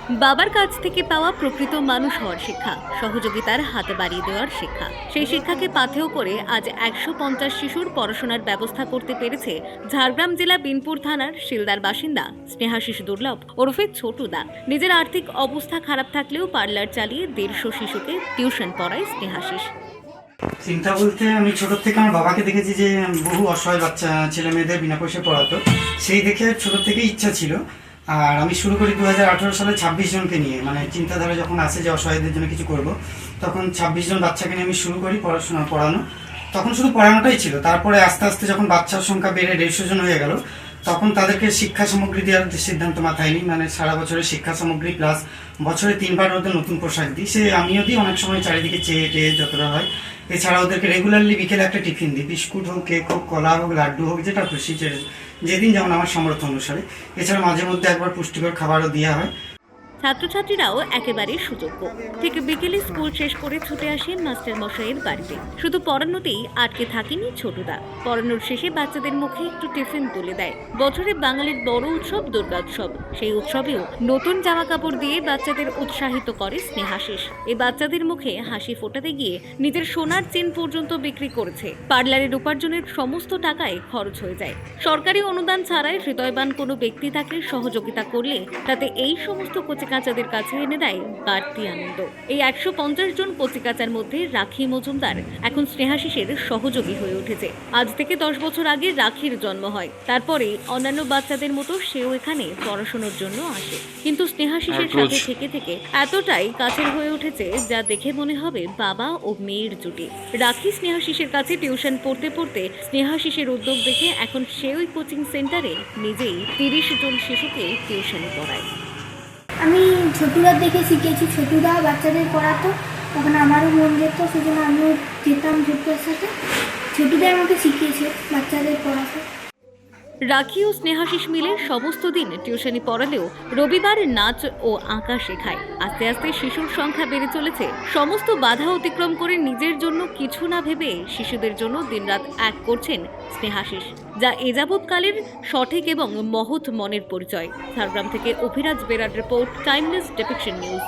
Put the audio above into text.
বাবার কাছ থেকে পাওয়া প্রকৃত মানুষ হওয়ার শিক্ষা, সহযোগিতার হাত বাড়িয়ে দেওয়ার শিক্ষা, সেই শিক্ষাকে পাথেয় করে আজ 150 শিশুর পড়াশোনার ব্যবস্থা করতে পেরেছে ঝাড়গ্রাম জেলা বিনপুর থানার শিলদার বাসিন্দা স্নেহাশিস দুর্লভ ওরফে ছোটুদা। নিজের আর্থিক অবস্থা খারাপ থাকলেও পার্লার চালিয়ে 150 শিশুকে টিউশন পড়ায় স্নেহাশিস। চিন্তা বলতে আমি ছোট থেকে আমার বাবাকে দেখেছি যে বহু অসহায় বাচ্চা ছেলে মেয়েদের বিনা পয়সায় পড়াতো, সেই দেখে ছোট থেকে ইচ্ছা ছিল। আর আমি শুরু করি 2018 সালে 26 জনকে নিয়ে, মানে চিন্তাধারা যখন আসে যে অসহায়দের জন্য কিছু করব, তখন 26 জন বাচ্চাকে নিয়ে আমি শুরু করি পড়ানো। তখন শুধু পড়ানোটাই ছিল, তারপরে আস্তে আস্তে যখন বাচ্চার সংখ্যা বেড়ে 150 জন হয়ে গেল, তখন তাদেরকে শিক্ষা সামগ্রী দেওয়ার সিদ্ধান্ত মাথায় নিই। মানে সারা বছরের শিক্ষা সামগ্রী প্লাস বছরে 3বার ওদের নতুন পোশাক দিই, সে আমিও দিই, অনেক সময় চারিদিকে চেয়ে টেয়ে যতটা হয়। এছাড়া ওদেরকে রেগুলারলি বিকেলে একটা টিফিন দিই, বিস্কুট হোক, কেক হোক, কলা হোক, লাড্ডু হোক, যেটা খুশি যেদিন যেমন আমার সামর্থ্য অনুসারে। এছাড়া মাঝে মধ্যে একবার পুষ্টিকর খাবারও দেওয়া হয়। ছাত্রছাত্রীরাও একেবারে সুযোগ্য। ঠিক বিকেলে স্কুল শেষ করে ছুটে আসেন মাস্টার মশাইয়ের বাড়িতে। শুধু পড়ানোতেই আটকে থাকেনি ছোটুদা, পড়ানোর শেষে বাচ্চাদের মুখে একটু টিফিন তুলে দেয়। বছরে বাঙালির বড় উৎসব দুর্গা উৎসব, সেই উৎসবেও নতুন জামা কাপড় দিয়ে বাচ্চাদের উৎসাহিত করে স্নেহাশিস। এই বাচ্চাদের মুখে হাসি ফোটাতে গিয়ে নিজের সোনার চেন পর্যন্ত বিক্রি করেছে। পার্লারের উপার্জনের সমস্ত টাকায় খরচ হয়ে যায়। সরকারি অনুদান ছাড়াই হৃদয়বান কোনো ব্যক্তি তাকে সহযোগিতা করলে তাতে এই সমস্ত কচিকাচাদের কাছে এনে দেয় বাড়তি আনন্দ। এই 150 জন কচিকাচার মধ্যে রাখি মজুমদার এখন স্নেহাশিসের সহযোগী হয়ে উঠেছে। আজ থেকে 10 বছর আগে রাখির জন্ম হয়, তারপরে অন্যান্য বাচ্চাদের মতো সেও এখানে পড়াশোনার জন্য আসে। কিন্তু স্নেহাশিসের সাথে থেকে থেকে এতটাই কাছের হয়ে উঠেছে যা দেখে মনে হবে বাবা ও মেয়ের জুটি। রাখি স্নেহাশিসের কাছে টিউশন পড়তে পড়তে স্নেহাশিসের উদ্যোগ দেখে এখন সে ওই কোচিং সেন্টারে নিজেই 30 জন শিশুকে টিউশন পড়ায়। আমি ছোটুদা দেখে শিখেছি, ছোটুদা বাচ্চাদের পড়াতো, তখন আমারও মন যেত, সেজন্য আমিও যেতাম ছোটুদার সাথে। ছোটুদাই আমাকে শিখিয়েছে বাচ্চাদের পড়াতে। রাখি ও স্নেহাশিস মিলে সমস্ত দিন টিউশনি পড়ালেও রবিবার নাচ ও আঁকা শেখায়। আস্তে আস্তে শিশুর সংখ্যা বেড়ে চলেছে। সমস্ত বাধা অতিক্রম করে নিজের জন্য কিছু না ভেবে শিশুদের জন্য দিনরাত এক করছেন স্নেহাশিস, যা এযাবৎকালের সঠিক এবং মহৎ মনের পরিচয়। ঝাড়গ্রাম থেকে অভিরাজ বেরার রিপোর্ট, টাইমলেস ডেপিকশন নিউজ।